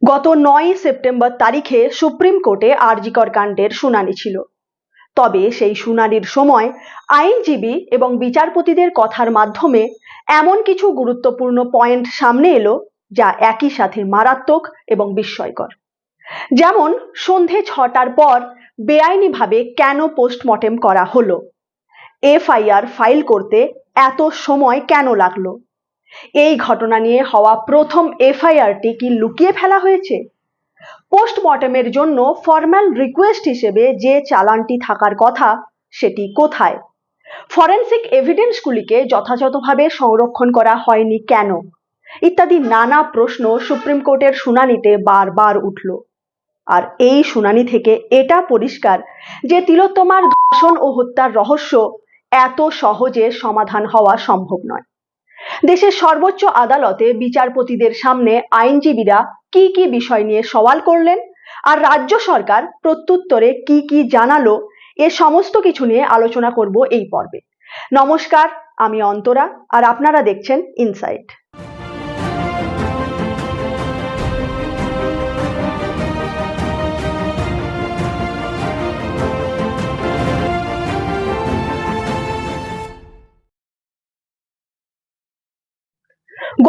গত ৯ সেপ্টেম্বর তারিখে সুপ্রিম কোর্টে আরজিকর কাণ্ডের শুনানি ছিল। তবে সেই শুনানির সময় আইনজীবী এবং বিচারপতিদের কথার মাধ্যমে এমন কিছু গুরুত্বপূর্ণ পয়েন্ট সামনে এলো যা একই সাথে মারাত্মক এবং বিস্ময়কর। যেমন সন্ধে ৬টার পর বেআইনিভাবে কেন পোস্টমর্টেম করা হলো, এফআইআর ফাইল করতে এত সময় কেন লাগলো, এই ঘটনা নিয়ে হওয়া প্রথম এফআইআরটি কি লুকিয়ে ফেলা হয়েছে, পোস্টমর্টেমের জন্য ফরমাল রিকোয়েস্ট হিসেবে যে চালানটি থাকার কথা সেটি কোথায়, ফরেনসিক এভিডেন্সগুলিকে যথাযথভাবে সংরক্ষণ করা হয়নি কেন, ইত্যাদি নানা প্রশ্ন সুপ্রিম কোর্টের শুনানিতে বারবার উঠল। আর এই শুনানি থেকে এটা পরিষ্কার যে তিলোত্তমার ধর্ষণ ও হত্যার রহস্য এত সহজে সমাধান হওয়া সম্ভব নয়। দেশের সর্বোচ্চ আদালতে বিচারপতিদের সামনে আইনজীবীরা কি কি বিষয় নিয়ে সওয়াল করলেন আর রাজ্য সরকার প্রত্যুত্তরে কি কি জানালো, এ সমস্ত কিছু নিয়ে আলোচনা করব এই পর্বে। নমস্কার, আমি অন্তরা আর আপনারা দেখছেন ইনসাইট।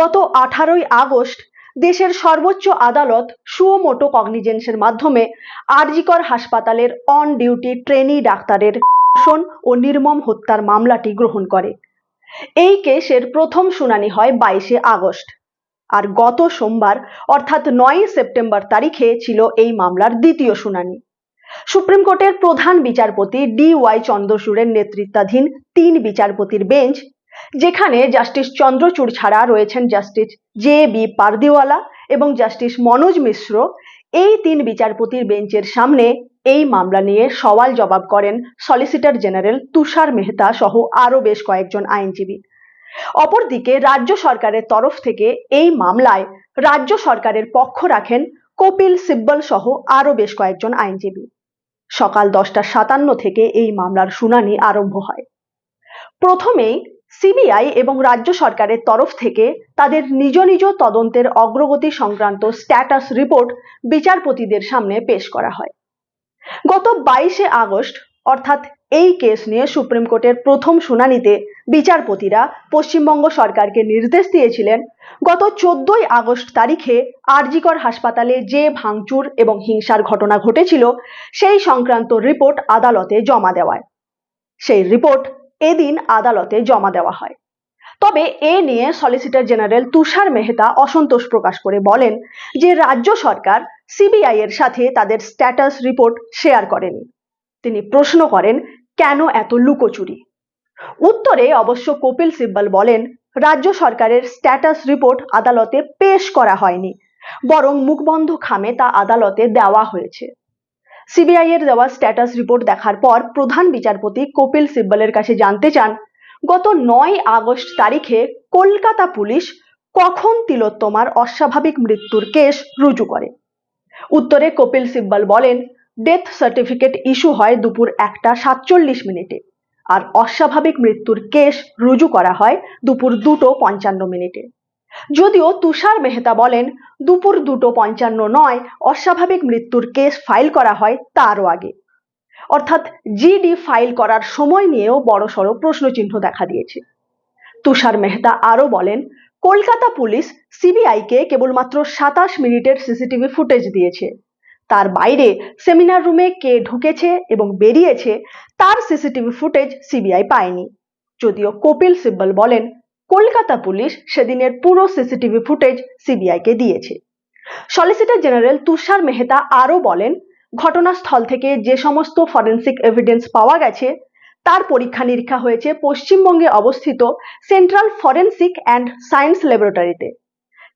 গত 18ই আগস্ট দেশের সর্বোচ্চ আদালত সুও মোটো কগনিজেন্সের মাধ্যমে আরজিকর হাসপাতালের অন ডিউটি ট্রেনি ডাক্তারের ধর্ষণ ও নির্মম হত্যার মামলাটি গ্রহণ করে। এই কেসের প্রথম শুনানি হয় 22শে আগস্ট আর গত সোমবার অর্থাৎ 9 সেপ্টেম্বর তারিখে ছিল এই মামলার দ্বিতীয় শুনানি। সুপ্রিম কোর্টের প্রধান বিচারপতি DY চন্দ্রচূড়ের নেতৃত্বাধীন 3 বিচারপতির বেঞ্চ, যেখানে জাস্টিস চন্দ্রচূড় ছাড়া রয়েছেন জাস্টিস JB পারদিওয়ালা এবং জাস্টিস মনোজ মিশ্র, এই 3 বিচারপতির বেঞ্চের সামনে এই মামলা নিয়ে সওয়াল জবাব করেন সলিসিটর জেনারেল তুষার মেহতা সহ আরো বেশ কয়েকজন আইনজীবী। অপরদিকে রাজ্য সরকারের তরফ থেকে এই মামলায় রাজ্য সরকারের পক্ষ রাখেন কপিল সিব্বল সহ আরো বেশ কয়েকজন আইনজীবী। সকাল 10:57 থেকে এই মামলার শুনানি আরম্ভ হয়। প্রথমেই সিবিআই এবং রাজ্য সরকারের তরফ থেকে তাদের নিজ নিজ তদন্তের অগ্রগতি সংক্রান্ত স্ট্যাটাস রিপোর্ট বিচারপতিদের সামনে পেশ করা হয়। গত 22শে আগস্ট অর্থাৎ এই কেস নিয়ে সুপ্রিম কোর্টের প্রথম শুনানিতে বিচারপতিরা পশ্চিমবঙ্গ সরকারকে নির্দেশ দিয়েছিলেন গত 14ই আগস্ট তারিখে আরজিকর হাসপাতালে যে ভাঙচুর এবং হিংসার ঘটনা ঘটেছিল সেই সংক্রান্ত রিপোর্ট আদালতে জমা দেওয়ায়। সেই রিপোর্ট এদিন আদালতে জমা দেওয়া হয়। তবে এ নিয়ে সলিসিটর জেনারেল তুষার মেহতা অসন্তোষ প্রকাশ করে বলেন যে রাজ্য সরকার সিবিআই এর সাথে তাদের স্ট্যাটাস রিপোর্ট শেয়ার করেনি। তিনি প্রশ্ন করেন কেন এত লুকোচুরি। উত্তরে অবশ্য কপিল সিব্বল বলেন রাজ্য সরকারের স্ট্যাটাস রিপোর্ট আদালতে পেশ করা হয়নি, বরং মুখবন্ধ খামে তা আদালতে দেওয়া হয়েছে। সিবিআই এর দেওয়া স্ট্যাটাস রিপোর্ট দেখার পর প্রধান বিচারপতি কপিল সিব্বলের কাছে জানতে চান গত 9 আগস্ট তারিখে কলকাতা পুলিশ কখন তিলোত্তমার অস্বাভাবিক মৃত্যুর কেস রুজু করে। উত্তরে কপিল সিব্বল বলেন ডেথ সার্টিফিকেট ইস্যু হয় দুপুর 1:47 আর অস্বাভাবিক মৃত্যুর কেস রুজু করা হয় দুপুর 2:55। যদিও তুষার মেহতা বলেন দুপুর 2:55 নয়, অস্বাভাবিক মৃত্যুর কেস ফাইল করা হয় তারও আগে। অর্থাৎ জিডি ফাইল করার সময় নিয়েও বড়সড় প্রশ্নচিহ্ন দেখা দিয়েছে। তুষার মেহতা আরো বলেন কলকাতা পুলিশ সিবিআইকে কেবলমাত্র 27 মিনিটের সিসিটিভি ফুটেজ দিয়েছে, তার বাইরে সেমিনার রুমে কে ঢুকেছে এবং বেরিয়েছে তার সিসিটিভি ফুটেজ সিবিআই পায়নি। যদিও কপিল সিব্বল বলেন কলকাতা পুলিশ সেদিনের পুরো সিসিটিভি ফুটেজ সিবিআইকে দিয়েছে। সলিসিটর জেনারেল তুষার মেহতা আরো বলেন ঘটনাস্থল থেকে যে সমস্ত ফরেনসিক এভিডেন্স পাওয়া গেছে তার পরীক্ষা নিরীক্ষা হয়েছে পশ্চিমবঙ্গে অবস্থিত সেন্ট্রাল ফরেনসিক অ্যান্ড সায়েন্স ল্যাবরেটরিতে,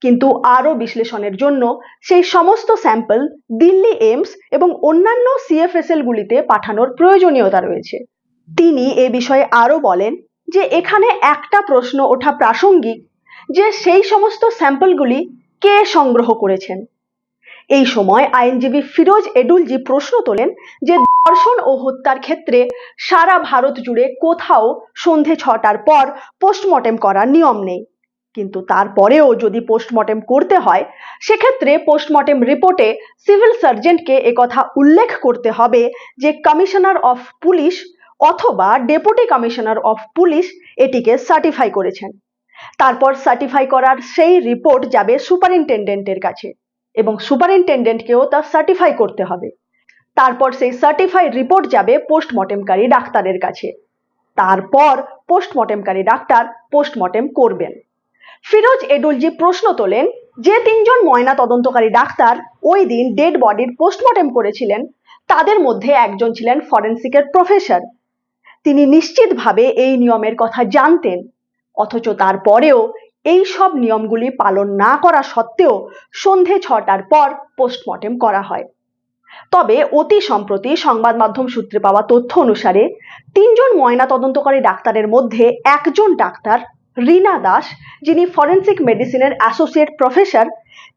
কিন্তু আরো বিশ্লেষণের জন্য সেই সমস্ত স্যাম্পল দিল্লি এইমস এবং অন্যান্য সিএফএসএল গুলিতে পাঠানোর প্রয়োজনীয়তা রয়েছে। তিনি এ বিষয়ে আরো বলেন যে এখানে একটা প্রশ্ন ওঠা প্রাসঙ্গিক যে সেই সমস্ত স্যাম্পলগুলি কে সংগ্রহ করেছেন। এই সময় আইনজীবী ফিরোজ এডুলজি প্রশ্ন তোলেন যে ধর্ষণ ও হত্যার ক্ষেত্রে সারা ভারত জুড়ে কোথাও সন্ধে 6টার পর পোস্টমর্টেম করার নিয়ম নেই, কিন্তু তারপরেও যদি পোস্টমর্টেম করতে হয়, সেক্ষেত্রে পোস্টমর্টেম রিপোর্টে সিভিল সার্জেন্টকে একথা উল্লেখ করতে হবে যে কমিশনার অফ পুলিশ অথবা ডেপুটি কমিশনার অফ পুলিশ এটিকে সার্টিফাই করেছেন। তারপর সার্টিফাই করার সেই রিপোর্ট যাবে সুপারিনটেন্ডেন্টের কাছে এবং সুপারিনটেন্ডেন্টকেও তা সার্টিফাই করতে হবে। তারপর সেই সার্টিফাইড রিপোর্ট যাবে পোস্টমর্টেমকারী ডাক্তারের কাছে। তারপর পোস্টমর্টেমকারী ডাক্তার পোস্টমর্টেম করবেন। ফিরোজ এডুলজি প্রশ্ন তোলেন, যে তিনজন ময়না তদন্তকারী ডাক্তার ওই দিন ডেড বডির পোস্টমর্টেম করেছিলেন, তাদের মধ্যে একজন ছিলেন ফরেন্সিকের প্রফেসর। তিনি নিশ্চিতভাবে এই নিয়মের কথা জানতেন, অথচ তারপরেও এই সব নিয়মগুলি পালন না করা সত্ত্বেও সন্ধে 6টার পর পোস্টমর্টেম করা হয়। তবে অতি সম্প্রতি সংবাদ মাধ্যম সূত্রে পাওয়া তথ্য অনুসারে তিনজন ময়না তদন্তকারী ডাক্তারের মধ্যে একজন ডাক্তার রীনা দাস, যিনি ফরেন্সিক মেডিসিনের অ্যাসোসিয়েট প্রফেসর,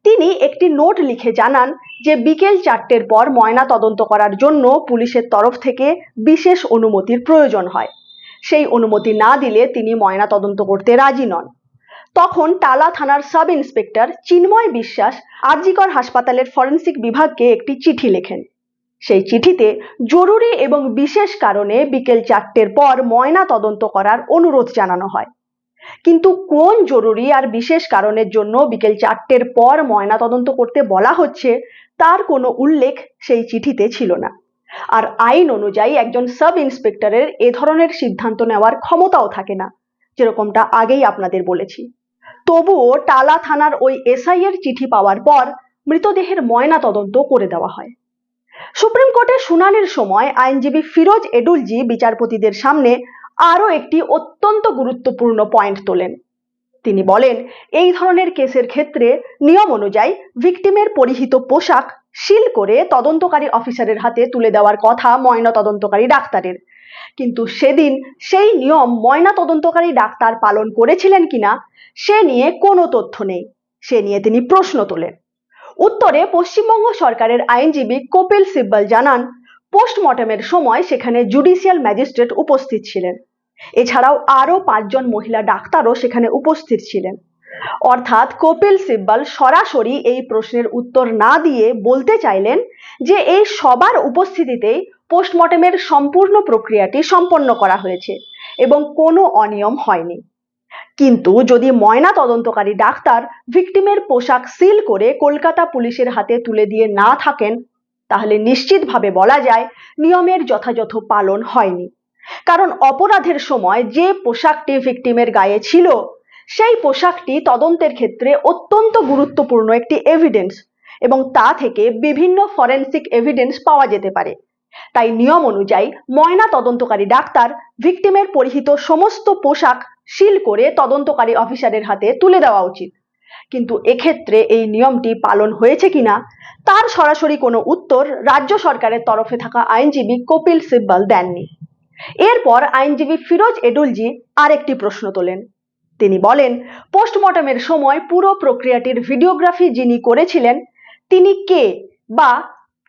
তিনি একটি নোট লিখে জানান যে বিকেল 4টের পর ময়না তদন্ত করার জন্য পুলিশের তরফ থেকে বিশেষ অনুমতির প্রয়োজন হয়। সেই অনুমতি না দিলে তিনি ময়না তদন্ত করতে রাজি নন। তখন টালা থানার সাব ইন্সপেক্টর চিন্ময় বিশ্বাস আরজিকর হাসপাতালের ফরেন্সিক বিভাগকে একটি চিঠি লেখেন। সেই চিঠিতে জরুরি এবং বিশেষ কারণে বিকেল 4টের পর ময়না তদন্ত করার অনুরোধ জানানো হয়। কিন্তু কোন জরুরি আর বিশেষ কারণের জন্য বিকেল 4টের পর ময়না তদন্ত করতে বলা হচ্ছে তার কোনো উল্লেখ সেই চিঠিতে ছিল না। আর আইন অনুযায়ী একজন সাব ইন্সপেক্টরের এ ধরনের সিদ্ধান্ত নেওয়ার ক্ষমতাও থাকে না, যেরকমটা আগেই আপনাদের বলেছি। তবুও টালা থানার ওই এসআই এর চিঠি পাওয়ার পর মৃতদেহের ময়না তদন্ত করে দেওয়া হয়। সুপ্রিম কোর্টে শুনানির সময় আইনজীবী ফিরোজ এডুলজি বিচারপতিদের সামনে আরও একটি অত্যন্ত গুরুত্বপূর্ণ পয়েন্ট তোলেন। তিনি বলেন, এই ধরনের কেসের ক্ষেত্রে নিয়ম অনুযায়ী ভিকটিমের পরিহিত পোশাক সিল করে তদন্তকারী অফিসারের হাতে তুলে দেওয়ার কথা ময়না তদন্তকারী ডাক্তারের, কিন্তু সেদিন সেই নিয়ম ময়না তদন্তকারী ডাক্তার পালন করেছিলেন কিনা সে নিয়ে কোনো তথ্য নেই। সে নিয়ে তিনি প্রশ্ন তোলেন। উত্তরে পশ্চিমবঙ্গ সরকারের আইনজীবী কপিল সিব্বল জানান, পোস্টমর্টেমের সময় সেখানে জুডিশিয়াল ম্যাজিস্ট্রেট উপস্থিত ছিলেন। এছাড়াও আরও 5 জন মহিলা ডাক্তারও সেখানে উপস্থিত ছিলেন। অর্থাৎ কপিল সিব্বল সরাসরি এই প্রশ্নের উত্তর না দিয়ে বলতে চাইলেন যে এই সবার উপস্থিতিতেই পোস্টমর্টেমের সম্পূর্ণ প্রক্রিয়াটি সম্পন্ন করা হয়েছে এবং কোনো অনিয়ম হয়নি। কিন্তু যদি ময়না তদন্তকারী ডাক্তার ভিকটিমের পোশাক সিল করে কলকাতা পুলিশের হাতে তুলে দিয়ে না থাকেন, তাহলে নিশ্চিতভাবে বলা যায় নিয়মের যথাযথ পালন হয়নি। কারণ অপরাধের সময় যে পোশাকটি ভিকটিমের গায়ে ছিল, সেই পোশাকটি তদন্তের ক্ষেত্রে অত্যন্ত গুরুত্বপূর্ণ একটি এভিডেন্স এবং তা থেকে বিভিন্ন ফরেনসিক এভিডেন্স পাওয়া যেতে পারে। তাই নিয়ম অনুযায়ী ময়না তদন্তকারী ডাক্তার ভিকটিমের পরিহিত সমস্ত পোশাক সিল করে তদন্তকারী অফিসারের হাতে তুলে দেওয়া উচিত। কিন্তু এক্ষেত্রে এই নিয়মটি পালন হয়েছে কিনা তার সরাসরি কোনো উত্তর রাজ্য সরকারের তরফে থাকা আইনজীবী কপিল সিব্বল দেননি। এরপর আইনজীবী ফিরোজ এডুলজি আরেকটি প্রশ্ন তোলেন। তিনি বলেন, পোস্টমর্টমের সময় পুরো প্রক্রিয়াটির ভিডিওগ্রাফি যিনি করেছিলেন তিনি কে বা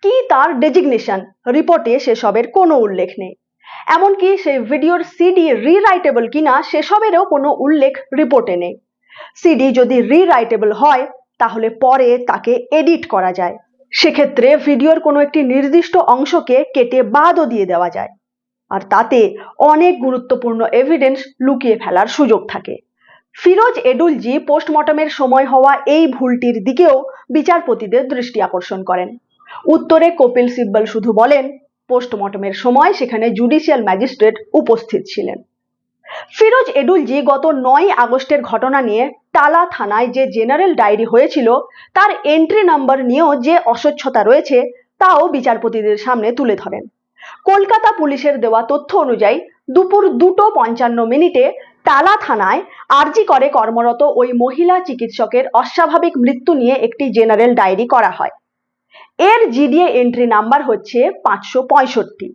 কি তার ডেজিগনেশন, রিপোর্টে সেসবের কোনো উল্লেখ নেই। এমনকি সেই ভিডিওর সিডি রিরাইটেবল কিনা সেসবেরও কোনো উল্লেখ রিপোর্টে নেই। সিডি যদি রিরাইটেবল হয় তাহলে পরে তাকে এডিট করা যায়। সেক্ষেত্রে ভিডিওর কোনো একটি নির্দিষ্ট অংশকে কেটে বাদও দিয়ে দেওয়া যায়, আর তাতে অনেক গুরুত্বপূর্ণ এভিডেন্স লুকিয়ে ফেলার সুযোগ থাকে। ফিরোজ এডুলজি পোস্টমর্টমের সময় হওয়া এই ভুলটির দিকেও বিচারপতিদের দৃষ্টি আকর্ষণ করেন। উত্তরে কপিল সিব্বল শুধু বলেন, পোস্টমর্টমের সময় সেখানে জুডিশিয়াল ম্যাজিস্ট্রেট উপস্থিত ছিলেন। ফিরোজ এডুলজি গত 9 আগস্টের ঘটনা নিয়ে টালা থানায় যে জেনারেল ডায়েরি হয়েছিল তার এন্ট্রি নাম্বার নিয়েও যে অস্বচ্ছতা রয়েছে তাও বিচারপতিদের সামনে তুলে ধরেন। কলকাতা পুলিশের দেওয়া তথ্য অনুযায়ী দুপুর 2:55 টালা থানায় আরজি করে কর্মরত ওই মহিলা চিকিৎসকের অস্বাভাবিক মৃত্যু নিয়ে একটি জেনারেল ডায়েরি করা হয়। এর জিডিএ এন্ট্রি নাম্বার হচ্ছে 565।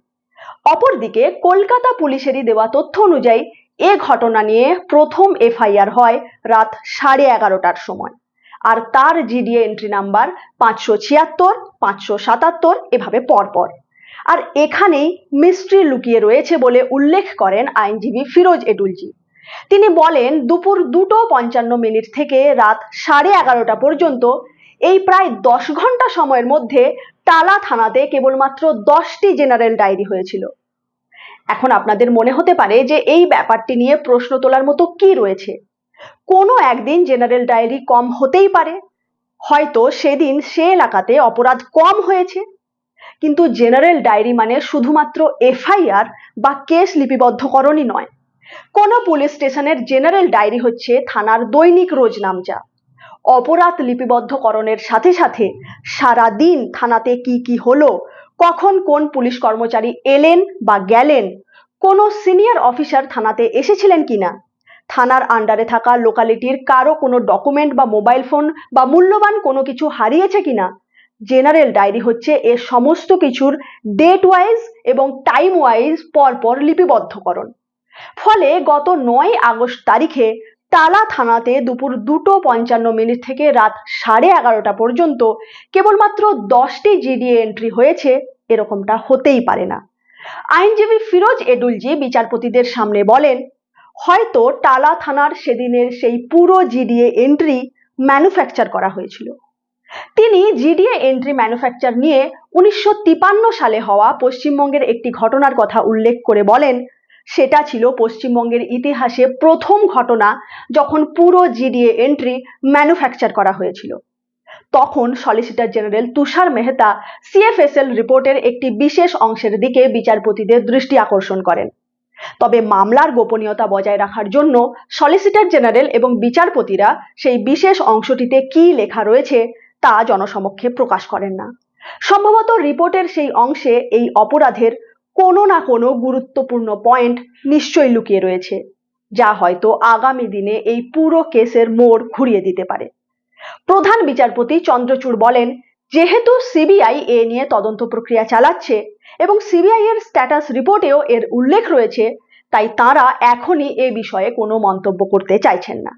অপরদিকে কলকাতা পুলিশেরই দেওয়া তথ্য অনুযায়ী এ ঘটনা নিয়ে প্রথম এফআইআর হয় রাত 11:30টার সময়, আর তার জিডিএ এন্ট্রি নাম্বার 576, 577 এভাবে পরপর। আর এখানেই মিস্ট্রি লুকিয়ে রয়েছে বলে উল্লেখ করেন আইনজীবী ফিরোজ এডুলজি। তিনি বলেন, দুপুর 2:55 থেকে রাত 11:30 পর্যন্ত এই প্রায় 10 ঘন্টা সময়ের মধ্যে টালা থানাতে কেবলমাত্র 10টি জেনারেল ডায়েরি হয়েছিল। এখন আপনাদের মনে হতে পারে যে এই ব্যাপারটি নিয়ে প্রশ্ন তোলার মতো কি রয়েছে। কোনো একদিন জেনারেল ডায়েরি কম হতেই পারে, হয়তো সেদিন সে এলাকাতে অপরাধ কম হয়েছে। কিন্তু জেনারেল ডায়েরি মানে শুধুমাত্র এফআইআর বা কেস লিপিবদ্ধকরণই নয়। কোনো পুলিশ স্টেশনের জেনারেল ডায়েরি হচ্ছে থানার দৈনিক রোজনামচা। অপরাধ লিপিবদ্ধকরণের সাথে সাথে সারা দিন থানাতে কি কি হলো, কখন কোন পুলিশ কর্মচারী এলেন বা গেলেন, কোনো সিনিয়র অফিসার থানাতে এসেছিলেন কিনা, থানার আন্ডারে থাকা লোকালিটির কারো কোনো ডকুমেন্ট বা মোবাইল ফোন বা মূল্যবান কোনো কিছু হারিয়েছে কিনা। জেনারেল ডায়েরি হচ্ছে এর সমস্ত কিছুর ডেট ওয়াইজ এবং টাইম ওয়াইজ পরপর লিপিবদ্ধকরণ। ফলে গত 9 আগস্ট তারিখে টালা থানাতে দুপুর 2:55 থেকে রাত 11:30 পর্যন্ত কেবলমাত্র 10টি জিডিএ এন্ট্রি হয়েছে, এরকমটা হতেই পারে না। আইনজীবী ফিরোজ এডুলজি বিচারপতিদের সামনে বলেন, হয়তো টালা থানার সেদিনের সেই পুরো জিডিএ এন্ট্রি ম্যানুফ্যাকচার করা হয়েছিল। তিনি জিডিএ এন্ট্রি ম্যানুফ্যাকচার নিয়ে 1953 সালে হওয়া পশ্চিমবঙ্গের একটি ঘটনার কথা উল্লেখ করে বলেন, সেটা ছিল পশ্চিমবঙ্গের ইতিহাসে প্রথম ঘটনা যখন পুরো জিডিএ এন্ট্রি ম্যানুফ্যাকচার করা হয়েছিল। তখন সলিসিটর জেনারেল তুষার মেহতা সিএফএসএল রিপোর্টের একটি বিশেষ অংশের দিকে বিচারপতিদের দৃষ্টি আকর্ষণ করেন। তবে মামলার গোপনীয়তা বজায় রাখার জন্য সলিসিটর জেনারেল এবং বিচারপতিরা সেই বিশেষ অংশটিতে কি লেখা রয়েছে তা জনসমক্ষে প্রকাশ করেন না। সম্ভবত রিপোর্টের সেই অংশে এই অপরাধের কোনো না কোনো গুরুত্বপূর্ণ পয়েন্ট নিশ্চয়ই লুকিয়ে রয়েছে, যা হয়তো আগামী দিনে এই পুরো কেসের মোড় ঘুরিয়ে দিতে পারে। প্রধান বিচারপতি চন্দ্রচূড় বলেন, যেহেতু সিবিআই এ নিয়ে তদন্ত প্রক্রিয়া চালাচ্ছে এবং সিবিআই এর স্ট্যাটাস রিপোর্টেও এর উল্লেখ রয়েছে, তাই তাঁরা এখনই এ বিষয়ে কোনো মন্তব্য করতে চাইছেন না।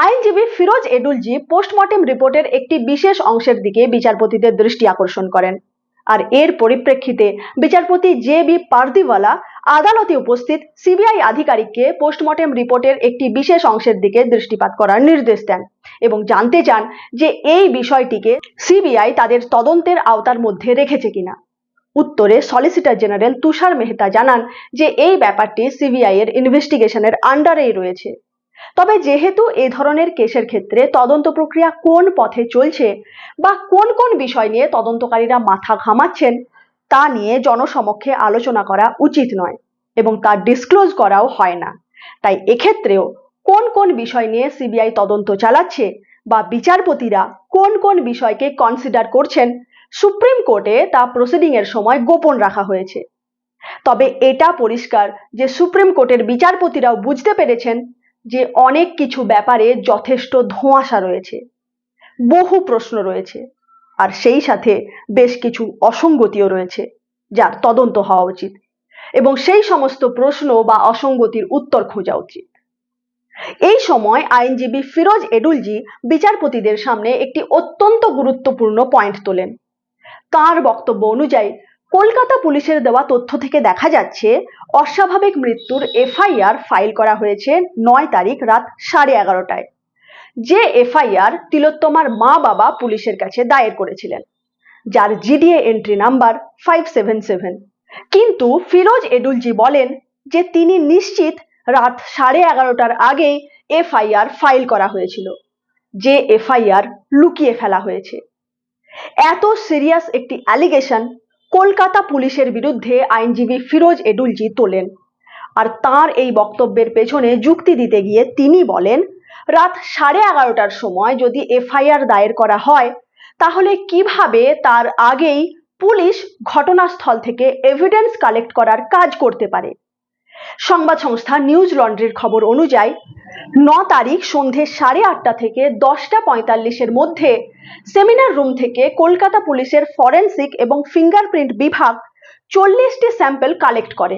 আইনজীবী ফিরোজ এডুলজি পোস্টমর্টেম রিপোর্টের একটি বিশেষ অংশের দিকে বিচারপতিদের দৃষ্টি আকর্ষণ করেন, আর এর পরিপ্রেক্ষিতে বিচারপতি জে.বি. পারদিওয়ালা আদালতে উপস্থিত সিবিআই আধিকারিককে পোস্টমর্টেম রিপোর্টের একটি বিশেষ অংশের দিকে দৃষ্টিপাত করার নির্দেশ দেন এবং জানতে চান যে এই বিষয়টিকে সিবিআই তাদের তদন্তের আওতার মধ্যে রেখেছে কিনা। উত্তরে সলিসিটর জেনারেল তুষার মেহতা জানান যে এই ব্যাপারটি সিবিআই এর ইনভেস্টিগেশনের আন্ডারেই রয়েছে। তবে যেহেতু এই ধরনের কেসের ক্ষেত্রে তদন্ত প্রক্রিয়া কোন পথে চলছে বা কোন কোন বিষয় নিয়ে তদন্তকারীরা মাথা ঘামাচ্ছেন তা নিয়ে জনসমক্ষে আলোচনা করা উচিত নয় এবং তা ডিসক্লোজ করাও হয় না, তাই এক্ষেত্রেও কোন কোন বিষয় নিয়ে সিবিআই তদন্ত চালাচ্ছে বা বিচারপতিরা কোন কোন বিষয়কে কনসিডার করছেন, সুপ্রিম কোর্টে তা প্রসিডিং এর সময় গোপন রাখা হয়েছে। তবে এটা পরিষ্কার যে সুপ্রিম কোর্টের বিচারপতিরাও বুঝতে পেরেছেন যে অনেক কিছু ব্যাপারে যথেষ্ট ধোঁয়াশা রয়েছে, বহু প্রশ্ন রয়েছে, আর সেই সাথে বেশ কিছু অসঙ্গতিও রয়েছে যার তদন্ত হওয়া উচিত এবং সেই সমস্ত প্রশ্ন বা অসঙ্গতির উত্তর খোঁজা উচিত। এই সময় আইনজীবী ফিরোজ এডুলজি বিচারপতিদের সামনে একটি অত্যন্ত গুরুত্বপূর্ণ পয়েন্ট তোলেন। তার বক্তব্য অনুযায়ী কলকাতা পুলিশের দেওয়া তথ্য থেকে দেখা যাচ্ছে অস্বাভাবিক মৃত্যুর এফআইআর ফাইল করা হয়েছে 9 তারিখ রাত 11:30টায়, যে এফআইআর তিলোত্তমার মা বাবা পুলিশের কাছে দায়ের করেছিলেন, যার জিডিএ এন্ট্রি নাম্বার 577। কিন্তু ফিরোজ এডুলজি বলেন যে তিনি নিশ্চিত রাত 11:30টার আগেই এফআইআর ফাইল করা হয়েছিল, যে এফআইআর লুকিয়ে ফেলা হয়েছে। এত সিরিয়াস একটি অ্যালিগেশন কলকাতা পুলিশের বিরুদ্ধে আইনজীবী ফিরোজ এডুলজি তোলেন, আর তার এই বক্তব্যের পেছনে যুক্তি দিতে গিয়ে তিনি বলেন, রাত 11:30টার সময় যদি এফআইআর দায়ের করা হয় তাহলে কিভাবে তার আগেই পুলিশ ঘটনাস্থল থেকে এভিডেন্স কালেক্ট করার কাজ করতে পারে। সংবাদ সংস্থা নিউজ লন্ড্রির খবর অনুযায়ী 9 তারিখ সন্ধে 8:30 থেকে 10:45 মধ্যে সেমিনার রুম থেকে কলকাতা পুলিশের ফরেন্সিক এবং ফিঙ্গারপ্রিন্ট বিভাগ 40টি স্যাম্পল কালেক্ট করে।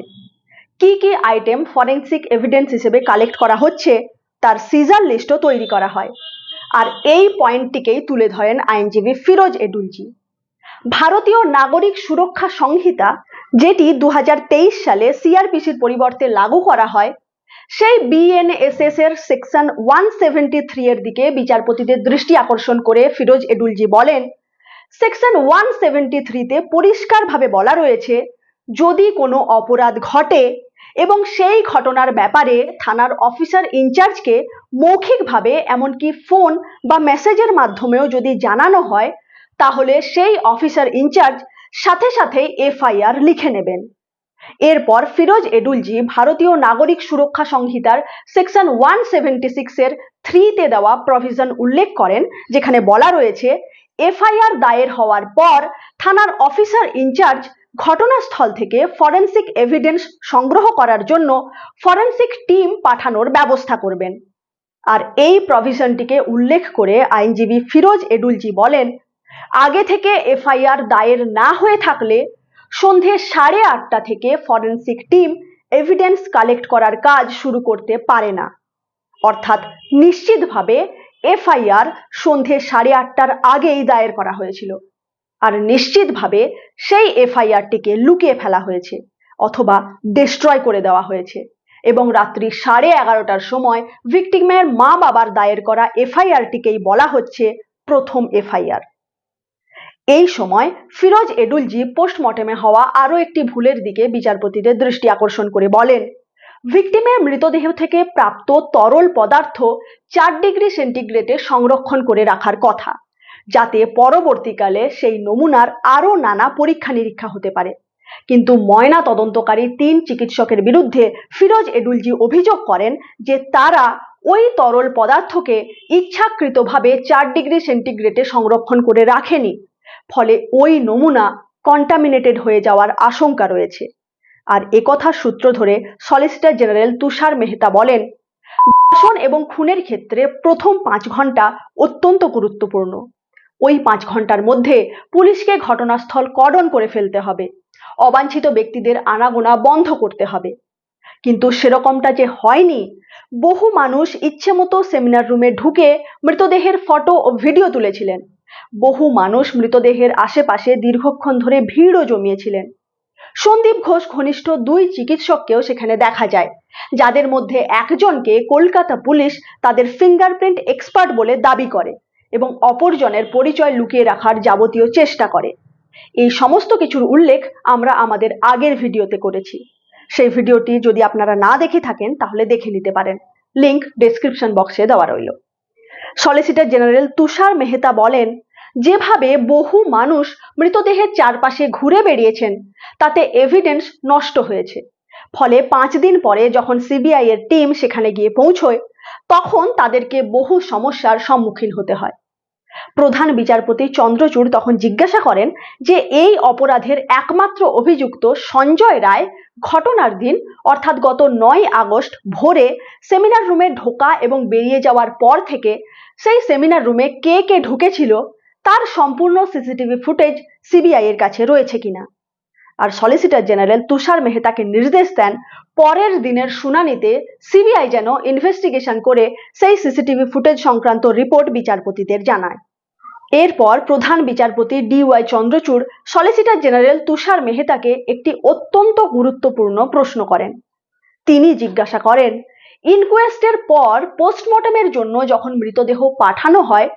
কি কি আইটেম ফরেন্সিক এভিডেন্স হিসেবে কালেক্ট করা হচ্ছে তার সিজার লিস্টও তৈরি করা হয়, আর এই পয়েন্টটিকেই তুলে ধরেন আইনজীবী ফিরোজ এডুলজি। ভারতীয় নাগরিক সুরক্ষা সংহিতা, যেটি 2023 সালে সিআরপিসির পরিবর্তে লাগু করা হয়, সেই বিএনএসএস এর সেকশন 173 এর দিকে বিচারপতিদের দৃষ্টি আকর্ষণ করে ফিরোজ এডুলজি বলেন, সেকশন 173 তে পরিষ্কারভাবে বলা রয়েছে, যদি কোনো অপরাধ ঘটে এবং সেই ঘটনার ব্যাপারে থানার অফিসার ইনচার্জকে মৌখিকভাবে এমনকি ফোন বা মেসেজের মাধ্যমেও যদি জানানো হয়, তাহলে সেই অফিসার ইনচার্জ সাথে সাথে এফআইআর লিখে নেবেন। এরপর ফিরোজ এডুলজি ভারতীয় নাগরিক সুরক্ষা সংহিতার সেকশন 176 এর 3 তে দেওয়া প্রভিশন উল্লেখ করেন, যেখানে বলা রয়েছে, এফআইআর দায়ের হওয়ার পর থানার অফিসার ইনচার্জ ঘটনাস্থল থেকে ফরেনসিক এভিডেন্স সংগ্রহ করার জন্য ফরেনসিক টিম পাঠানোর ব্যবস্থা করবেন। আর এই প্রভিশনটিকে উল্লেখ করে আইনজীবী ফিরোজ এডুলজি বলেন, আগে থেকে এফআইআর দায়ের না হয়ে থাকলে সন্ধে 8:30 থেকে ফরেনসিক টিম এভিডেন্স কালেক্ট করার কাজ শুরু করতে পারে না। অর্থাৎ নিশ্চিতভাবে এফআইআর সন্ধে 8:30টার আগেই দায়ের করা হয়েছিল, আর নিশ্চিতভাবে সেই এফআইআরটিকে লুকিয়ে ফেলা হয়েছে অথবা ডিস্ট্রয় করে দেওয়া হয়েছে এবং রাত্রি 11:30টার সময় ভিকটিমের মা বাবার দায়ের করা এফআইআরটিকেই বলা হচ্ছে প্রথম এফআইআর। এই সময় ফিরোজ এডুলজি পোস্টমর্টেমে হওয়া আরো একটি ভুলের দিকে বিচারপতিদের দৃষ্টি আকর্ষণ করে বলেন, ভিকটিমের মৃতদেহ থেকে প্রাপ্ত তরল পদার্থ 4 ডিগ্রি সেন্টিগ্রেডে সংরক্ষণ করে রাখার কথা, যাতে পরবর্তীকালে সেই নমুনার আরো নানা পরীক্ষা নিরীক্ষা হতে পারে। কিন্তু ময়না তদন্তকারী 3 চিকিৎসকের বিরুদ্ধে ফিরোজ এডুলজি অভিযোগ করেন যে তারা ওই তরল পদার্থকে ইচ্ছাকৃতভাবে 4 ডিগ্রি সেন্টিগ্রেডে সংরক্ষণ করে রাখেনি, ফলে ওই নমুনা কন্টামিনেটেড হয়ে যাওয়ার আশঙ্কা রয়েছে। আর একথা সূত্র ধরে সলিসিটর জেনারেল তুষার মেহতা বলেন, ধর্ষণ এবং খুনের ক্ষেত্রে প্রথম 5 ঘন্টা অত্যন্ত গুরুত্বপূর্ণ। ওই 5 ঘন্টার মধ্যে পুলিশকে ঘটনাস্থল কর্ডন করে ফেলতে হবে, অবাঞ্ছিত ব্যক্তিদের আনাগোনা বন্ধ করতে হবে। কিন্তু সেরকমটা যে হয়নি, বহু মানুষ ইচ্ছেমতো সেমিনার রুমে ঢুকে মৃতদেহের ফটো ও ভিডিও তুলেছিলেন। বহু মানুষ মৃতদেহের আশেপাশে দীর্ঘক্ষণ ধরে ভিড়ও জমিয়েছিলেন। সন্দীপ ঘোষ ঘনিষ্ঠ 2 চিকিৎসককেও সেখানে দেখা যায়, যাদের মধ্যে একজনকে কলকাতা পুলিশ তাদের ফিঙ্গারপ্রিন্ট এক্সপার্ট বলে দাবি করে এবং অপরজনের পরিচয় লুকিয়ে রাখার যাবতীয় চেষ্টা করে। এই সমস্ত কিছুর উল্লেখ আমরা আমাদের আগের ভিডিওতে করেছি। সেই ভিডিওটি যদি আপনারা না দেখে থাকেন তাহলে দেখে নিতে পারেন, লিংক ডেসক্রিপশন বক্সে দেওয়া রইল। সলিসিটর জেনারেল তুষার মেহতা বলেন, যেভাবে বহু মানুষ মৃতদেহের চারপাশে ঘুরে বেরিয়েছেন তাতে এভিডেন্স নষ্ট হয়েছে। ফলে 5 দিন পরে যখন সিবিআই এর টিম সেখানে গিয়ে পৌঁছয়, তখন তাদেরকে বহু সমস্যার সম্মুখীন হতে হয়। প্রধান বিচারপতি চন্দ্রচূড় তখন জিজ্ঞাসা করেন যে এই অপরাধের একমাত্র অভিযুক্ত সঞ্জয় রায় ঘটনার দিন অর্থাৎ গত 9 আগস্ট ভোরে সেমিনার রুমে ঢোকা এবং বেরিয়ে যাওয়ার পর থেকে সেই সেমিনার রুমে কে কে ঢুকেছিল তার সম্পূর্ণ সিসিটিভি ফুটেজ সিবিআই এর কাছে রয়েছে কিনা। আর সলিসিটর জেনারেল তুষার মেহতাকে নির্দেশ দেন পরের দিনের শুনানিতে সিবিআই যেন ইনভেস্টিগেশন করে সেই সিসিটিভি ফুটেজ সংক্রান্ত রিপোর্ট বিচারপতিদের জানায়। এরপর প্রধান বিচারপতি DY চন্দ্রচূড় সলিসিটর জেনারেল তুষার মেহতাকে একটি অত্যন্ত গুরুত্বপূর্ণ প্রশ্ন করেন। তিনি জিজ্ঞাসা করেন, ইনকোয়েস্টের পর পোস্টমর্টমের জন্য যখন মৃতদেহ পাঠানো হয়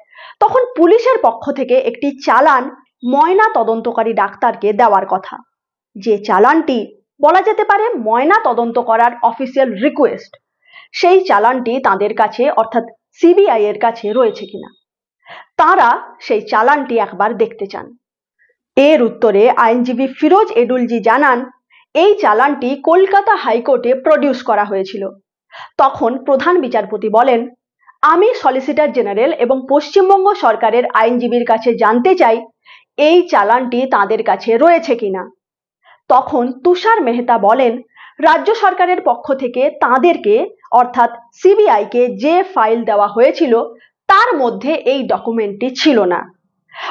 তখন পুলিশের পক্ষ থেকে একটি চালান ময়না তদন্তকারী ডাক্তারকে দেওয়ার কথা, যে চালানটি বলা যেতে পারে ময়না তদন্ত করার অফিসিয়াল রিকোয়েস্ট। সেই চালানটি তাদের কাছে অর্থাৎ সিবিআই এর কাছে রয়েছে কিনা তারা সেই চালানটি একবার দেখতে চান। এর উত্তরে আইনজীবী ফিরোজ এডুলজি জানান, এই চালানটি কলকাতা হাইকোর্টে প্রডিউস করা হয়েছিল। তখন প্রধান বিচারপতি বলেন, আমি সলিসিটর জেনারেল এবং পশ্চিমবঙ্গ সরকারের আইনজীবীর কাছে জানতে চাই এই চালানটি তাদের কাছে রয়েছে কিনা। তখন তুষার মেহতা বলেন, রাজ্য সরকারের পক্ষ থেকে তাদেরকে অর্থাৎ সিবিআইকে যে ফাইল দেওয়া হয়েছিল তার মধ্যে এই ডকুমেন্টটি ছিল না।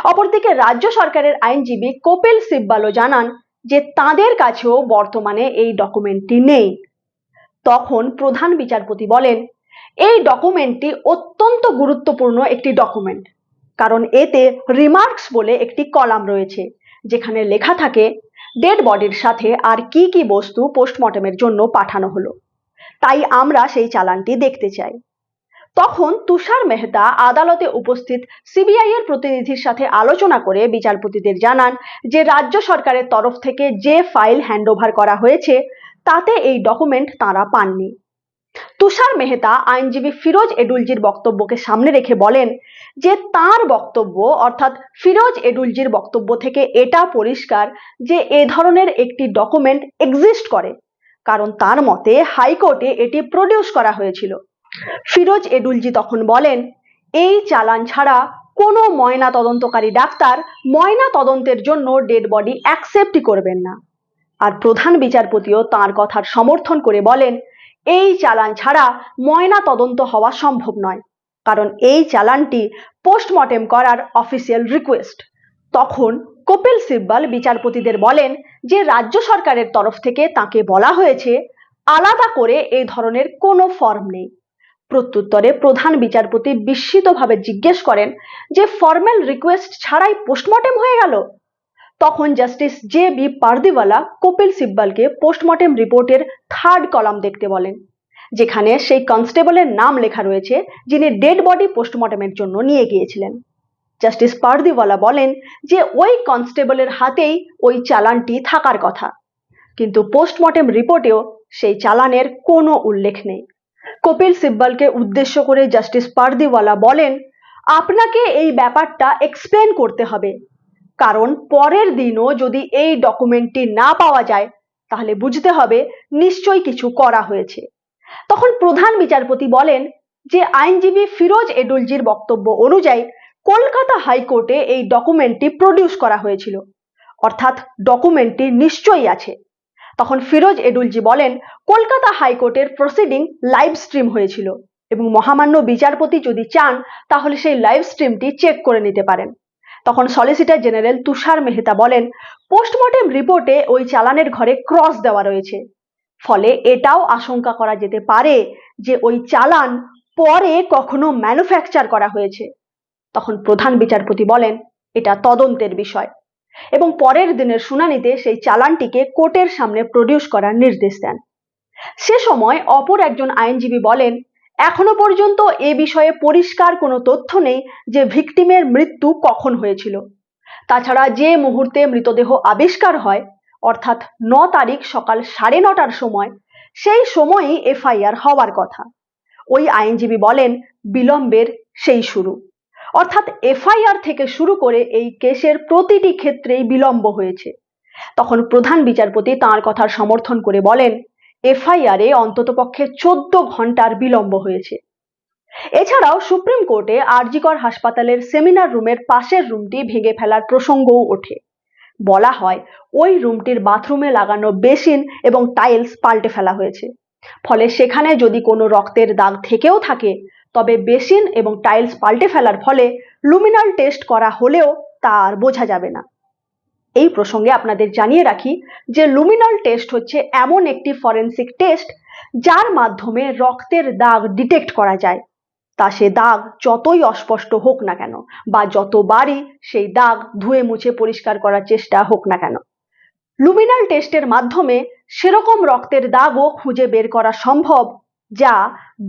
অপরদিকে রাজ্য সরকারের আইনজীবী কপিল সিব্বালও জানান যে তাদের কাছেও বর্তমানে এই ডকুমেন্টটি নেই। তখন প্রধান বিচারপতি বলেন, এই ডকুমেন্টটি অত্যন্ত গুরুত্বপূর্ণ একটি ডকুমেন্ট, কারণ এতে রিমার্কস বলে একটি কলাম রয়েছে, যেখানে লেখা থাকে ডেড বডির সাথে আর কি কি বস্তু পোস্টমর্টমের জন্য পাঠানো হলো। তাই আমরা সেই চালানটি দেখতে চাই। তখন তুষার মেহতা আদালতে উপস্থিত সিবিআই এর প্রতিনিধির সাথে আলোচনা করে বিচারপতিদের জানান যে রাজ্য সরকারের তরফ থেকে যে ফাইল হ্যান্ডওভার করা হয়েছে তাতে এই ডকুমেন্ট তাঁরা পাননি। তুষার মেহতা আইনজীবী ফিরোজ এডুলজির বক্তব্যকে সামনে রেখে বলেন যে তার বক্তব্য অর্থাৎ ফিরোজ এডুলজির বক্তব্য থেকে এটা পরিষ্কার যে এ ধরনের একটি ডকুমেন্ট এক্সিস্ট করে, কারণ তার মতে হাইকোর্টে এটি প্রডিউস করা হয়েছিল। ফিরোজ এডুলজি তখন বলেন, এই চালান ছাড়া কোনো ময়না তদন্তকারী ডাক্তার ময়না তদন্তের জন্য ডেড বডি অ্যাকসেপ্টই করবেন না। আর প্রধান বিচারপতিও তাঁর কথার সমর্থন করে বলেন, এই চালান ছাড়া ময়না তদন্ত হওয়া সম্ভব নয়, কারণ এই চালানটি পোস্টমর্টেম করার অফিসিয়াল রিকোয়েস্ট। তখন কপিল সিব্বল বিচারপতিদের বলেন যে রাজ্য সরকারের তরফ থেকে তাকে বলা হয়েছে আলাদা করে এই ধরনের কোনো ফর্ম নেই। প্রত্যুত্তরে প্রধান বিচারপতি বিস্মিতভাবে জিজ্ঞেস করেন যে ফর্মাল রিকোয়েস্ট ছাড়াই পোস্টমর্টেম হয়ে গেল। তখন justice J B Pardiwala Kapil সিব্বলকে পোস্টমর্টেম রিপোর্টের 3rd কলাম দেখতে বলেন, যেখানে সেই কনস্টেবলের নাম লেখা রয়েছে যিনি ডেড বডি পোস্টমর্টেমের জন্য নিয়ে গিয়েছিলেন। জাস্টিস পারদিওয়ালা বলেন যে ওই কনস্টেবলের হাতেই ওই চালানটি থাকার কথা, কিন্তু পোস্টমর্টেম রিপোর্টেও সেই চালানের কোনো উল্লেখ নেই। কপিল সিব্বলকে উদ্দেশ্য করে জাস্টিস পারদিওয়ালা বলেন, আপনাকে এই ব্যাপারটা এক্সপ্লেন করতে হবে, কারণ পরের দিনও যদি এই ডকুমেন্টটি না পাওয়া যায় তাহলে বুঝতে হবে নিশ্চয়ই কিছু করা হয়েছে। তখন প্রধান বিচারপতি বলেন যে আইনজীবী ফিরোজ এডুলজির বক্তব্য অনুযায়ী কলকাতা হাইকোর্টে এই ডকুমেন্টটি প্রডিউস করা হয়েছিল, অর্থাৎ ডকুমেন্টটি নিশ্চয়ই আছে। তখন ফিরোজ এডুলজি বলেন, কলকাতা হাইকোর্টের প্রসিডিং লাইভ স্ট্রিম হয়েছিল এবং মহামান্য বিচারপতি যদি চান তাহলে সেই লাইভ স্ট্রিমটি চেক করে নিতে পারেন। তখন সলিসিটর জেনারেল তুষার মেহতা বলেন, পোস্টমর্টেম রিপোর্টে ওই চালানের ঘরে ক্রস দেওয়া রয়েছে, ফলে এটাও আশঙ্কা করা যেতে পারে যে ওই চালান পরে কখনো ম্যানুফ্যাকচার করা হয়েছে। তখন প্রধান বিচারপতি বলেন, এটা তদন্তের বিষয়, এবং পরের দিনের শুনানিতে সেই চালানটিকে কোর্টের সামনে প্রডিউস করার নির্দেশ দেন। সে সময় অপর একজন আইনজীবী বলেন, এখনো পর্যন্ত এ বিষয়ে পরিষ্কার কোনো তথ্য নেই যে ভিকটিমের মৃত্যু কখন হয়েছিল। তাছাড়া যে মুহূর্তে মৃতদেহ আবিষ্কার হয়, অর্থাৎ 9 তারিখ সকাল 9:30টার সময়, সেই সময়ই এফআইআর হওয়ার কথা। ওই আইনজীবী বলেন, বিলম্বের সেই শুরু, অর্থাৎ এফআইআর থেকে শুরু করে এই কেসের প্রতিটি ক্ষেত্রেই বিলম্ব হয়েছে। তখন প্রধান বিচারপতি তাঁর কথার সমর্থন করে বলেন, এফআইআরে অন্ততপক্ষে 14 ঘন্টার বিলম্ব হয়েছে। এছাড়াও সুপ্রিম কোর্টে আরজিকর হাসপাতালের সেমিনার রুমের পাশের রুমটি ভেঙে ফেলার প্রসঙ্গও ওঠে। বলা হয় ওই রুমটির বাথরুমে লাগানো বেসিন এবং টাইলস পাল্টে ফেলা হয়েছে, ফলে সেখানে যদি কোনো রক্তের দাগ থেকেও থাকে তবে বেসিন এবং টাইলস পাল্টে ফেলার ফলে লুমিনাল টেস্ট করা হলেও তা আর বোঝা যাবে না। এই প্রসঙ্গে আপনাদের জানিয়ে রাখি যে লুমিনাল টেস্ট হচ্ছে এমন একটি ফরেনসিক টেস্ট যার মাধ্যমে রক্তের দাগ ডিটেক্ট করা যায়, তা সে দাগ যতই অস্পষ্ট হোক না কেন বা যতবারই সেই দাগ ধুয়ে মুছে পরিষ্কার করার চেষ্টা হোক না কেন। লুমিনাল টেস্টের মাধ্যমে সেরকম রক্তের দাগও খুঁজে বের করা সম্ভব যা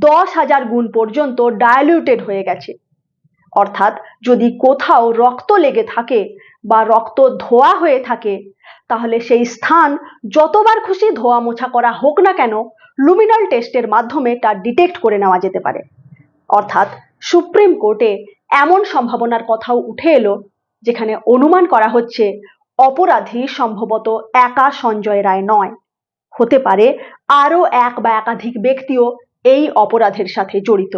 10,000 গুণ পর্যন্ত ডাইলিউটেড হয়ে গেছে। অর্থাৎ যদি কোথাও রক্ত লেগে থাকে বা রক্ত ধোয়া হয়ে থাকে তাহলে সেই স্থান যতবার খুশি ধোয়া মোছা করা হোক না কেন লুমিনাল টেস্টের মাধ্যমে তা ডিটেক্ট করে নেওয়া যেতে পারে। অর্থাৎ সুপ্রিম কোর্টে এমন সম্ভাবনার কথাও উঠে এলো যেখানে অনুমান করা হচ্ছে অপরাধী সম্ভবত একা সঞ্জয় রায় নয়, হতে পারে আরো এক বা একাধিক ব্যক্তিও এই অপরাধের সাথে জড়িত।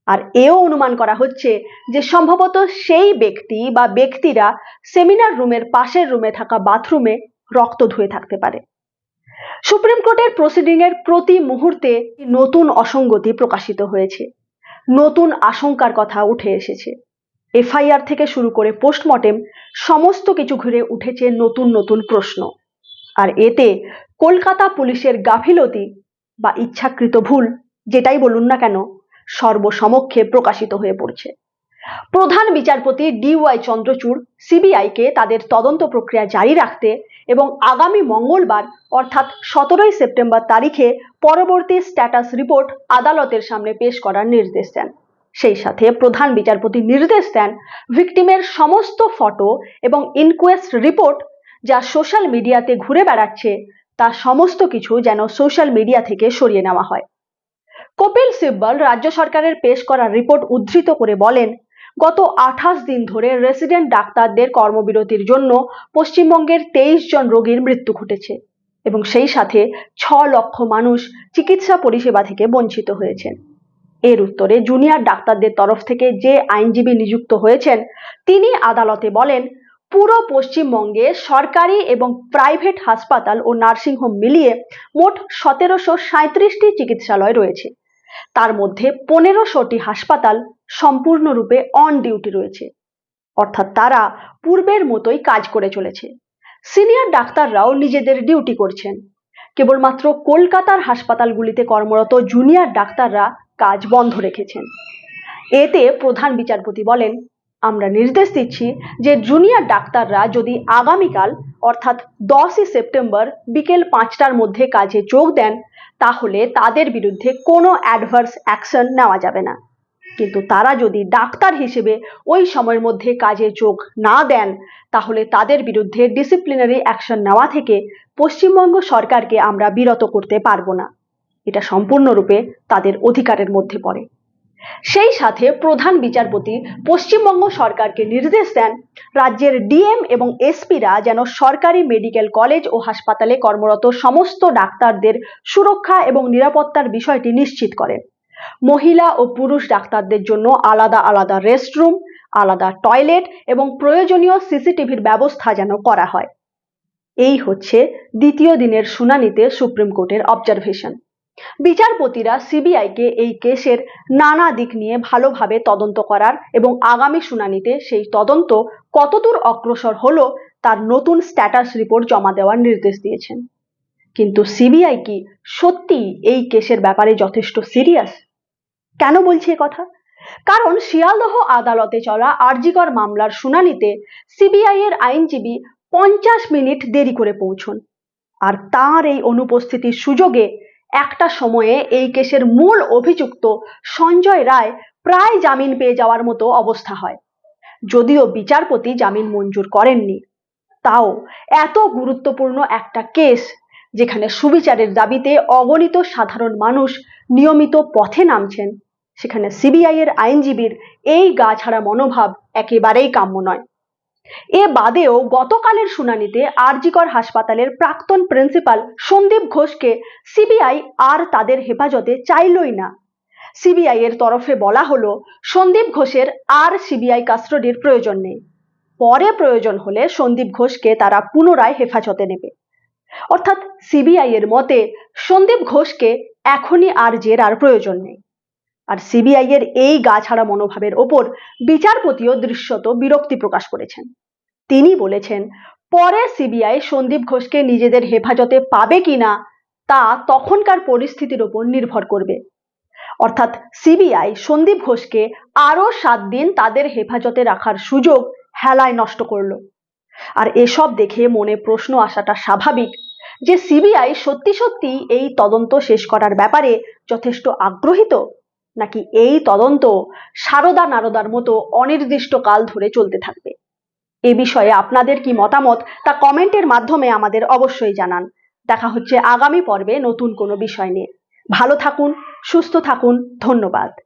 আর এও অনুমান করা হচ্ছে যে সম্ভবত সেই ব্যক্তি বা ব্যক্তিরা সেমিনার রুমের পাশের রুমে থাকা বাথরুমে রক্ত ধুয়ে থাকতে পারে। সুপ্রিম কোর্টের প্রসিডিং এর প্রতি মুহূর্তে নতুন অসঙ্গতি প্রকাশিত হয়েছে, নতুন আশঙ্কার কথা উঠে এসেছে। এফআইআর থেকে শুরু করে পোস্টমর্টেম সমস্ত কিছু ঘিরে উঠেছে নতুন নতুন প্রশ্ন, আর এতে কলকাতা পুলিশের গাফিলতি বা ইচ্ছাকৃত ভুল যেটাই বলুন না কেন সর্বসমক্ষে প্রকাশিত হয়ে পড়ছে। প্রধান বিচারপতি DY চন্দ্রচূড় সিবিআইকে তাদের তদন্ত প্রক্রিয়া জারি রাখতে এবং আগামী মঙ্গলবার অর্থাৎ 17 সেপ্টেম্বর তারিখে পরবর্তী স্ট্যাটাস রিপোর্ট আদালতের সামনে পেশ করার নির্দেশ দেন। সেই সাথে প্রধান বিচারপতি নির্দেশ দেন ভিকটিমের সমস্ত ফটো এবং ইনকোয়েস্ট রিপোর্ট যা সোশ্যাল মিডিয়াতে ঘুরে বেড়াচ্ছে তা সমস্ত কিছু যেন সোশ্যাল মিডিয়া থেকে সরিয়ে নেওয়া হয়। কপিল সিব্বল রাজ্য সরকারের পেশ করা রিপোর্ট উদ্ধৃত করে বলেন, গত 28 দিন ধরে রেসিডেন্ট ডাক্তারদের কর্মবিরতির জন্য পশ্চিমবঙ্গের 23 জন রোগীর মৃত্যু ঘটেছে এবং সেই সাথে 6 লক্ষ মানুষ চিকিৎসা পরিষেবা থেকে বঞ্চিত হয়েছেন। এর উত্তরে জুনিয়র ডাক্তারদের তরফ থেকে যে আইনজীবী নিযুক্ত হয়েছেন তিনি আদালতে বলেন, পুরো পশ্চিমবঙ্গে সরকারি এবং প্রাইভেট হাসপাতাল ও নার্সিংহোম মিলিয়ে মোট 1737টি চিকিৎসালয় রয়েছে। তার মধ্যে 1500টি হাসপাতাল সম্পূর্ণরূপে অন ডিউটি রয়েছে, অর্থাৎ তারা পূর্বের মতোই কাজ করে চলেছে। সিনিয়র ডাক্তাররাও নিজেদের ডিউটি করছেন। কেবলমাত্র কলকাতার হাসপাতালগুলিতে কর্মরত জুনিয়র ডাক্তাররা কাজ বন্ধ রেখেছেন। এতে প্রধান বিচারপতি বলেন, আমরা নির্দেশ দিচ্ছি যে জুনিয়র ডাক্তাররা যদি আগামীকাল অর্থাৎ 10ই সেপ্টেম্বর বিকেল 5টার মধ্যে কাজে যোগ দেন তাহলে তাদের বিরুদ্ধে কোনো অ্যাডভার্স অ্যাকশন নেওয়া যাবে না, কিন্তু তারা যদি ডাক্তার হিসেবে ওই সময়ের মধ্যে কাজে যোগ না দেন তাহলে তাদের বিরুদ্ধে ডিসিপ্লিনারি অ্যাকশন নেওয়া থেকে পশ্চিমবঙ্গ সরকারকে আমরা বিরত করতে পারবো না। এটা সম্পূর্ণরূপে তাদের অধিকারের মধ্যে পড়ে। সেই সাথে প্রধান বিচারপতি পশ্চিমবঙ্গ সরকারকে নির্দেশ দেন রাজ্যের ডিএম এবং এসপিরা যেন সরকারি মেডিকেল কলেজ ও হাসপাতালে কর্মরত সমস্ত ডাক্তারদের সুরক্ষা এবং নিরাপত্তার বিষয়টি নিশ্চিত করেন। মহিলা ও পুরুষ ডাক্তারদের জন্য আলাদা আলাদা রেস্টরুম, আলাদা টয়লেট এবং প্রয়োজনীয় সিসিটিভির ব্যবস্থা যেন করা হয়। এই হচ্ছে দ্বিতীয় দিনের শুনানিতে সুপ্রিম কোর্টের অবজারভেশন। বিচারপতিরা সিবিআইকে এই কেসের নানা দিক নিয়ে ভালোভাবে তদন্ত করার এবং আগামী শুনানিতে সেই তদন্ত কতদূর অগ্রসর হলো তার নতুন স্ট্যাটাস রিপোর্ট জমা দেওয়ার নির্দেশ দিয়েছেন। কিন্তু সিবিআই কি সত্যি এই কেসের ব্যাপারে যথেষ্ট সিরিয়াস? কেন বলছি কথা? কারণ শিয়ালদহ আদালতে চলা আরজিকর মামলার শুনানিতে সিবিআই এর আইনজীবী 50 মিনিট দেরি করে পৌঁছন, আর তার এই অনুপস্থিতির সুযোগে একটা সময়ে এই কেসের মূল অভিযুক্ত সঞ্জয় রায় প্রায় জামিন পেয়ে যাওয়ার মতো অবস্থা হয়। যদিও বিচারপতি জামিন মঞ্জুর করেননি, তাও এত গুরুত্বপূর্ণ একটা কেস যেখানে সুবিচারের দাবিতে অগণিত সাধারণ মানুষ নিয়মিত পথে নামছেন, সেখানে সিবিআই এর আইনজীবীর এই গা ছাড়া মনোভাব একেবারেই কাম্য নয়। এ বাদেও গতকালের শুনানিতে আরজিকর হাসপাতালের প্রাক্তন প্রিন্সিপাল সন্দীপ ঘোষকে সিবিআই আর তাদের হেফাজতে চাইলই না। সিবিআই এর তরফে বলা হলো সন্দীপ ঘোষের আর সিবিআই কাস্টডির প্রয়োজন নেই, পরে প্রয়োজন হলে সন্দীপ ঘোষকে তারা পুনরায় হেফাজতে নেবে। অর্থাৎ সিবিআই এর মতে সন্দীপ ঘোষকে এখনই আর জেরার প্রয়োজন নেই। আর সিবিআই এর এই গা ছাড়া মনোভাবের ওপর বিচারপতিও দৃশ্যত বিরক্তি প্রকাশ করেছেন। তিনি বলেছেন, পরে সিবিআই সন্দীপ ঘোষকে নিজেদের হেফাজতে পাবে কিনা তা তখনকার পরিস্থিতির ওপর নির্ভর করবে। অর্থাৎ সিবিআই সন্দীপ ঘোষকে আরো 7 দিন তাদের হেফাজতে রাখার সুযোগ হেলায় নষ্ট করলো। আর এসব দেখে মনে প্রশ্ন আসাটা স্বাভাবিক যে সিবিআই সত্যি সত্যি এই তদন্ত শেষ করার ব্যাপারে যথেষ্ট আগ্রহীত, নাকি এই তদন্ত সারদা নারদার মতো অনির্দিষ্ট কাল ধরে চলতে থাকবে। এ বিষয়ে আপনাদের কি মতামত তা কমেন্টের মাধ্যমে আমাদের অবশ্যই জানান। দেখা হচ্ছে আগামী পর্বে নতুন কোনো বিষয় নিয়ে। ভালো থাকুন, সুস্থ থাকুন, ধন্যবাদ।